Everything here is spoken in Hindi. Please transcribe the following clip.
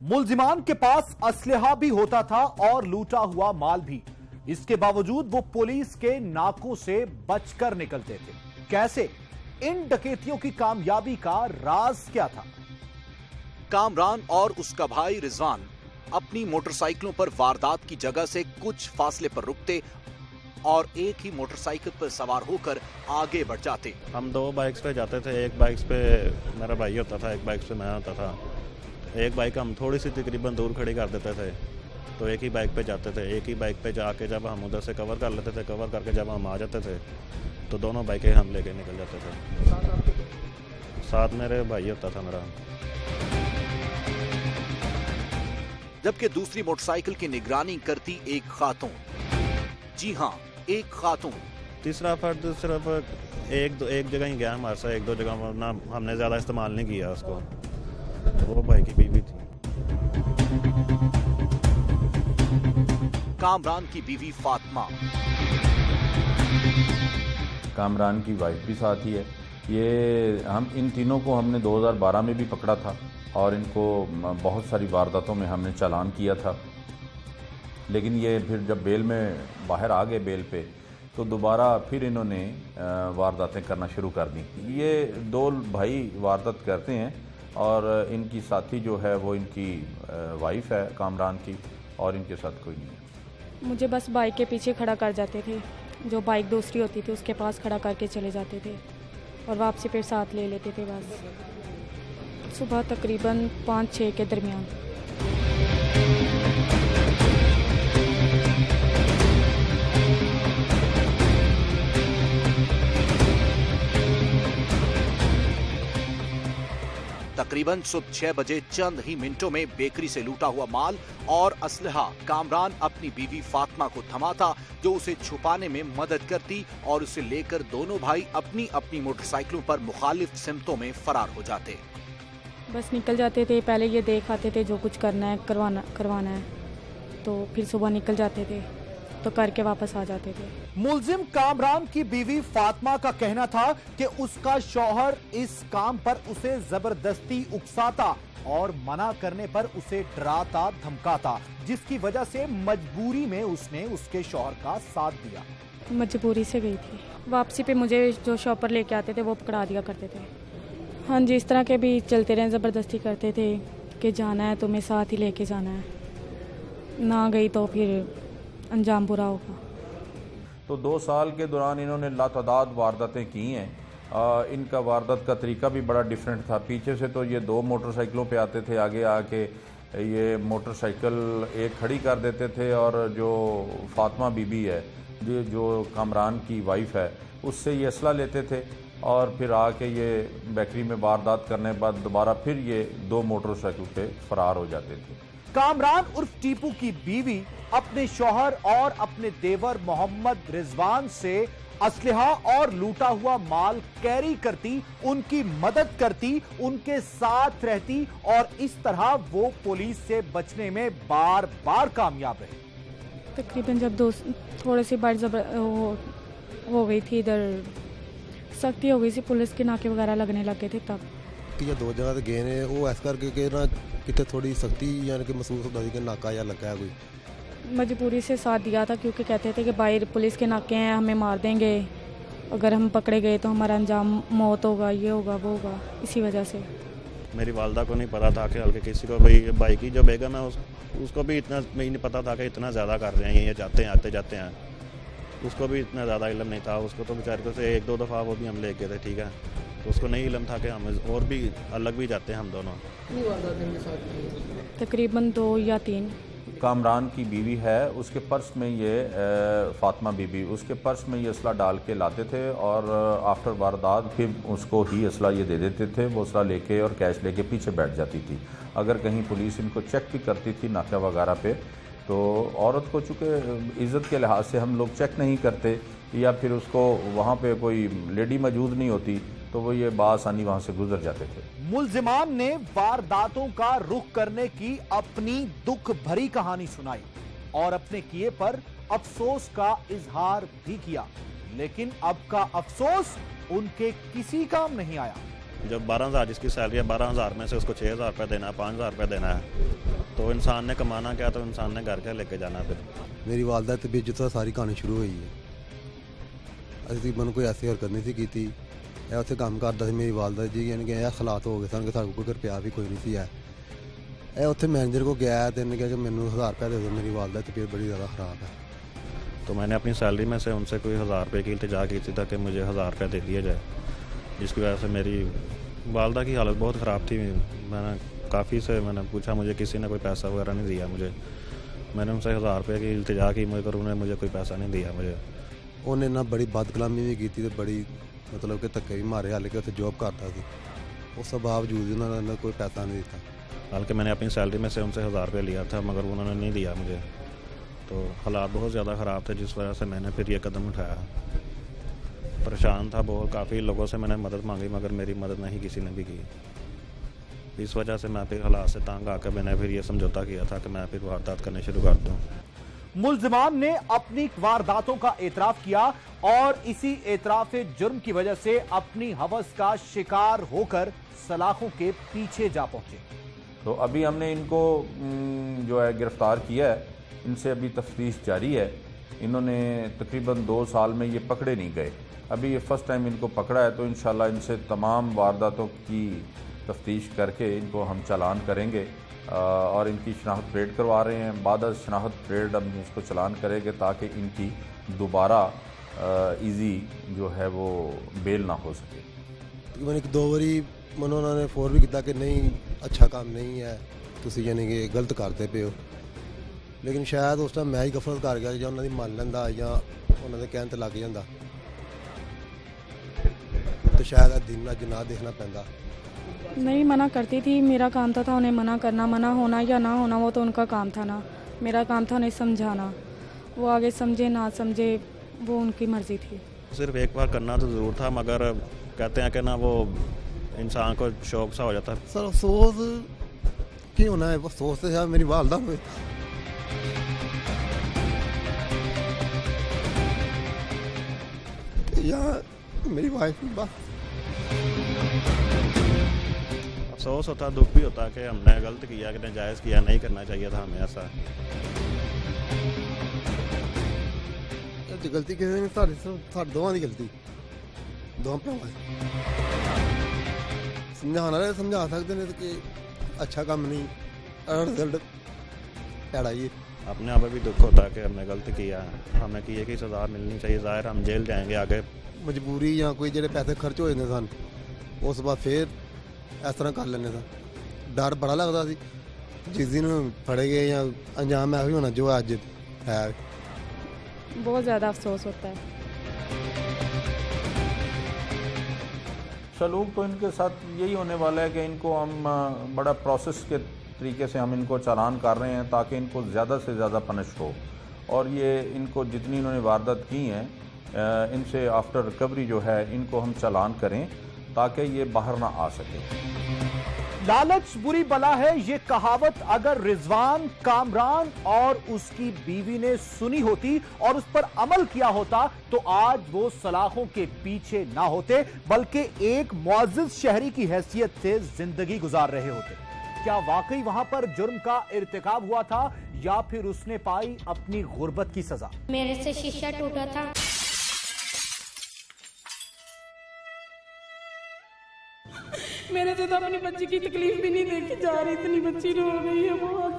मुलजिमान के पास असलहा भी होता था और लूटा हुआ माल भी। इसके बावजूद वो पुलिस के नाकों से बचकर निकलते थे। कैसे? इन डकैतियों की कामयाबी का राज क्या था? कामरान और उसका भाई रिजवान अपनी मोटरसाइकिलों पर वारदात की जगह से कुछ फासले पर रुकते और एक ही मोटरसाइकिल पर सवार होकर आगे बढ़ जाते। हम दो बाइक्स पे जाते थे। एक बाइक्स पे मेरा भाई होता था, एक बाइक पे मैं होता था। एक बाइक हम थोड़ी सी तकरीबन दूर खड़ी कर देते थे तो एक ही बाइक पे जाते थे। एक ही बाइक पे जाके जब हम उधर से कवर कर लेते थे, कवर करके जब हम आ जाते थे तो दोनों बाइकें हम लेके निकल जाते थे। साथ मेरे भाई होता था मेरा। जबकि दूसरी मोटरसाइकिल की निगरानी करती एक खातून। जी हाँ, एक खातून। तीसरा फर्द सिर्फ एक जगह ही गया हमारे साथ, एक दो जगह, वरना हमने ज्यादा इस्तेमाल नहीं किया उसको। वो भाई की बीवी थी। कामरान की बीवी फातिमा। कामरान की वाइफ भी साथ ही है। ये हम इन तीनों को हमने 2012 में भी पकड़ा था और इनको बहुत सारी वारदातों में हमने चालान किया था। लेकिन ये फिर जब बेल में बाहर आ गए बेल पे तो दोबारा फिर इन्होंने वारदातें करना शुरू कर दी। ये दो भाई वारदात करते हैं और इनकी साथी जो है वो इनकी वाइफ है कामरान की, और इनके साथ कोई नहीं है। मुझे बस बाइक के पीछे खड़ा कर जाते थे। जो बाइक दूसरी होती थी उसके पास खड़ा करके चले जाते थे और वापसी फिर साथ ले लेते थे। बस सुबह तकरीबन 5-6 के दरमियान। तकरीबन सुबह 6 बजे चंद ही मिनटों में बेकरी से लूटा हुआ माल और असलहा कामरान अपनी बीवी फातिमा को थमा था, जो उसे छुपाने में मदद करती और उसे लेकर दोनों भाई अपनी अपनी मोटरसाइकिलों पर मुखालिफ सिमतों में फरार हो जाते। बस निकल जाते थे। पहले ये देख आते थे जो कुछ करना है करवाना है, तो फिर सुबह निकल जाते थे तो करके वापस आ जाते थे। मुलजिम कामरान की बीवी फातिमा का कहना था कि उसका शौहर इस काम पर उसे जबरदस्ती उकसाता और मना करने पर उसे डराता धमकाता, जिसकी वजह से मजबूरी में उसने उसके शौहर का साथ दिया। मजबूरी से गई थी। वापसी पे मुझे जो शॉपर लेके आते थे वो पकड़ा दिया करते थे। हाँ जी, इस तरह के भी चलते रहे। ज़बरदस्ती करते थे कि जाना है तुम्हें साथ ही लेके जाना है, ना गई तो फिर अंजाम बुरा होगा। तो 2 साल के दौरान इन्होंने लातादाद वारदातें की हैं। इनका वारदात का तरीका भी बड़ा डिफरेंट था। पीछे से तो ये 2 मोटरसाइकिलों पे आते थे, आगे आके ये मोटरसाइकिल एक खड़ी कर देते थे और जो फातिमा बीबी है, जो कामरान की वाइफ है, उससे ये असला लेते थे और फिर आके ये बेकरी में वारदात करने के बाद दोबारा फिर ये 2 मोटरसाइकिल पे फरार हो जाते थे। कामरान उर्फ टीपू की बीवी अपने शौहर और अपने देवर मोहम्मद रिजवान से असलहा और लूटा हुआ माल कैरी करती, उनकी मदद करती, उनके साथ रहती और इस तरह वो पुलिस से बचने में बार बार कामयाब रहे। तकरीबन जब थोड़ी सी बार हो गई थी, इधर सख्ती हो गई थी, पुलिस के नाके वगैरह लगने लगे थे, तब ये 2 जगह तो गए ने वो इस करके कि ना कितने थोड़ी सख्ती यानी कि महसूस होता है कि नाका या लगा है कोई। मजबूरी से साथ दिया था क्योंकि कहते थे कि बाहर पुलिस के नाके हैं, हमें मार देंगे, अगर हम पकड़े गए तो हमारा अंजाम मौत होगा, ये होगा वो होगा। इसी वजह से मेरी वालदा को नहीं पता था कि हल्के किसी को भाई बाइक ही जो बेगम है उसको भी इतना नहीं पता था कि इतना ज़्यादा कर रहे हैं, ये जाते हैं आते जाते हैं। उसको भी इतना ज़्यादा इल्म नहीं था। उसको तो बेचारे को से 1-2 दफ़ा वो भी हम ले गए थे, ठीक है। तो उसको नहीं इल्म था कि हम और भी अलग भी जाते हैं हम दोनों। तकरीबन 2 या 3। कामरान की बीवी है, उसके पर्स में ये फातिमा बीबी, उसके पर्स में ये असला डाल के लाते थे और आफ्टर वारदात फिर उसको ही असला ये दे देते थे। वो असला लेके और कैश लेके पीछे बैठ जाती थी। अगर कहीं पुलिस इनको चेक भी करती थी नाका वगैरह पे, तो औरत को चूँकि इज़्ज़त के लिहाज से हम लोग चेक नहीं करते या फिर उसको वहाँ पे कोई लेडी मौजूद नहीं होती तो वो ये बासानी वहाँ से गुजर जाते थे। मुलजिमान ने वारदातों का रुख करने की अपनी दुख भरी कहानी सुनाई और अपने किए पर अफसोस का इजहार भी किया, लेकिन अब का अफसोस उनके किसी काम नहीं आया। जब 12,000 जिसकी सैलरी है, 12,000 में से उसको 6,000 रुपये देना है, 5,000 रुपये देना है, तो इंसान ने कमाना क्या, तो इंसान ने घर क्या लेके जाना फिर। ਮੇਰੀ ਵਾਲਦਾ ਤੇ ਬੇਇੱਜ਼ਤ ਦਾ ਸਾਰੀ ਕਹਾਣੀ ਸ਼ੁਰੂ ਹੋਈ ਹੈ। ਅਸੀਂ ਮੈਨੂੰ ਕੋਈ ਐਸੀ ਹਰਕਤ ਨਹੀਂ ਸੀ ਕੀਤੀ। ਇਹ ਉੱਥੇ ਕੰਮ ਕਰਦਾ ਸੀ ਮੇਰੀ ਵਾਲਦਾ ਜੀ, ਯਾਨੀ ਕਿ ਇਹ ਹਾਲਾਤ ਹੋ ਗਏ ਸਨ ਕਿ ਸਾਡੇ ਕੋਲ ਕੋਈ ਰੁਪਿਆ ਵੀ ਕੋਈ ਨਹੀਂ ਸੀ ਹੈ। ਇਹ ਉੱਥੇ ਮੈਨੇਜਰ ਕੋਲ ਗਿਆ ਤੇ ਇਹਨੇ ਕਿਹਾ ਕਿ ਮੈਨੂੰ 1000 रुपया दे दो, मेरी वालदा की तबीयत बड़ी ज़्यादा ख़राब है। तो मैंने अपनी सैलरी में से उनसे कोई 1000 रुपये की इल्तिजा की थी ताकि मुझे 1000 रुपये दे दिया जाए, जिसकी वजह से मेरी वालदा की हालत बहुत ख़राब थी। मैंने काफ़ी से मैंने पूछा, मुझे किसी ने कोई पैसा वगैरह नहीं दिया मुझे। मैंने उनसे 1000 रुपये की इल्तिजा की, मगर उन्होंने मुझे कोई पैसा नहीं दिया मुझे। ਉਹਨੇ ਨਾ ਬੜੀ ਬਦਕਲਾਮੀ ਵੀ ਕੀਤੀ ਤੇ ਬੜੀ ਮਤਲਬ ਕਿ ਧੱਕੇ ਵੀ ਮਾਰੇ, ਹਾਲੇ ਕਿ ਉੱਥੇ ਜੋਬ ਕਰਦਾ ਸੀ। ਉਸ ਤੋਂ ਬਾਵਜੂਦ ਉਹਨਾਂ ਨੇ ਕੋਈ ਪੈਸਾ ਨਹੀਂ ਦਿੱਤਾ। हालांकि मैंने अपनी सैलरी में से उनसे 1000 रुपये लिया था, मगर उन्होंने नहीं दिया मुझे। तो हालात बहुत ज़्यादा ख़राब थे, जिस वजह से मैंने फिर ये कदम उठाया। परेशान था बहुत, काफ़ी लोगों से मैंने मदद मांगी, मगर मेरी मदद नहीं किसी ने भी की। इस वजह से मैं फिर हालात से तंग आकर मैंने फिर ये समझौता किया था कि मैं फिर वारदात करने शुरू कर दूँ। मुल्जिमान ने अपनी वारदातों का एतराफ़ किया और इसी एतराफ़ जुर्म की वजह से अपनी हवस का शिकार होकर सलाखों के पीछे जा पहुंचे। तो अभी हमने इनको जो है गिरफ़्तार किया है, इनसे अभी तफ्तीश जारी है। इन्होंने तकरीबन 2 साल में ये पकड़े नहीं गए, अभी ये फ़र्स्ट टाइम इनको पकड़ा है। तो इंशाल्लाह इनसे तमाम वारदातों की तफ्तीश करके इनको हम चालान करेंगे और इनकी शनाख्त परेड करवा रहे हैं। बाद शनाख्त परेड हम इसको चालान करेंगे ताकि इनकी दोबारा ईजी जो है वो बेल ना हो सके। तकरीबन 1-2 बारी ਮੈਨੂੰ ਉਹਨਾਂ ਨੇ ਫੋਰ ਵੀ ਕੀਤਾ ਕਿ ਨਹੀਂ ਅੱਛਾ ਕੰਮ ਨਹੀਂ ਹੈ, ਤੁਸੀਂ ਯਾਨੀ ਕਿ ਗਲਤ ਕਰਦੇ ਪਏ ਹੋ। ਲੇਕਿਨ ਸ਼ਾਇਦ ਉਸ ਟਾਈਮ ਮੈਂ ਹੀ ਗਫਲਤ ਕਰ ਗਿਆ ਜਾਂ ਉਹਨਾਂ ਦੀ ਮੰਨ ਲੈਂਦਾ ਜਾਂ ਉਹਨਾਂ ਦੇ ਕਹਿਣ ਤੇ ਲੱਗ ਜਾਂਦਾ तो शायद दिन ना जना देखना पैंदा। नहीं मना करती थी, मेरा काम था उन्हें मना करना, मना होना या ना होना वो तो उनका काम था ना, मेरा काम था उन्हें समझाना। वो आगे समझे ना समझे वो उनकी मर्जी थी। सिर्फ एक बार करना तो ज़रूर था, मगर कहते हैं कि ना वो इंसान को शौक सा हो जाता है। सर अफसोस क्यों होना है, अफसोस तो शायद मेरी वालदा हुए। या मेरी वाइफ बस अफसोस होता, दुख भी होता कि हमने गलत किया, कि नाजायज़ किया, नहीं करना चाहिए था हमें ऐसा। गलती किसी ने साढ़े दोवां दी गलती, दोवां भरावां दी। समझाना रहे समझा सकते हैं कि अच्छा काम नहीं, रिजल्ट पैड़ा ही। अपने आप भी दुख होता है कि हमने गलत किया, हमें किए की सज़ा मिलनी चाहिए। ज़ाहिर हम जेल जाएंगे आगे, मजबूरी या कोई जेडे पैसे खर्च हो जाते सन उस बाद फिर इस तरह कर लेने सन। डर बड़ा लगता सी जिस दिन फड़े गए या अंजाम ऐसा होना जो अज है। बहुत ज़्यादा अफसोस होता है। सलूक तो इनके साथ यही होने वाला है कि इनको हम बड़ा प्रोसेस के तरीके से हम इनको चालान कर रहे हैं ताकि इनको ज़्यादा से ज़्यादा पनिश हो, और ये इनको जितनी इन्होंने वारदात की हैं इनसे आफ्टर रिकवरी जो है इनको हम चालान करें ताकि ये बाहर ना आ सके। लालच बुरी बला है, ये कहावत अगर रिजवान कामरान और उसकी बीवी ने सुनी होती और उस पर अमल किया होता तो आज वो सलाखों के पीछे ना होते, बल्कि एक मुअज़्ज़िज़ शहरी की हैसियत से जिंदगी गुजार रहे होते। क्या वाकई वहां पर जुर्म का इर्तिकाब हुआ था या फिर उसने पाई अपनी गुर्बत की सजा? मेरे से शीशा टूटा था। मेरे से तो अपनी बच्ची की तकलीफ भी नहीं देखी जा रही, इतनी बच्ची रो रही है बहुत।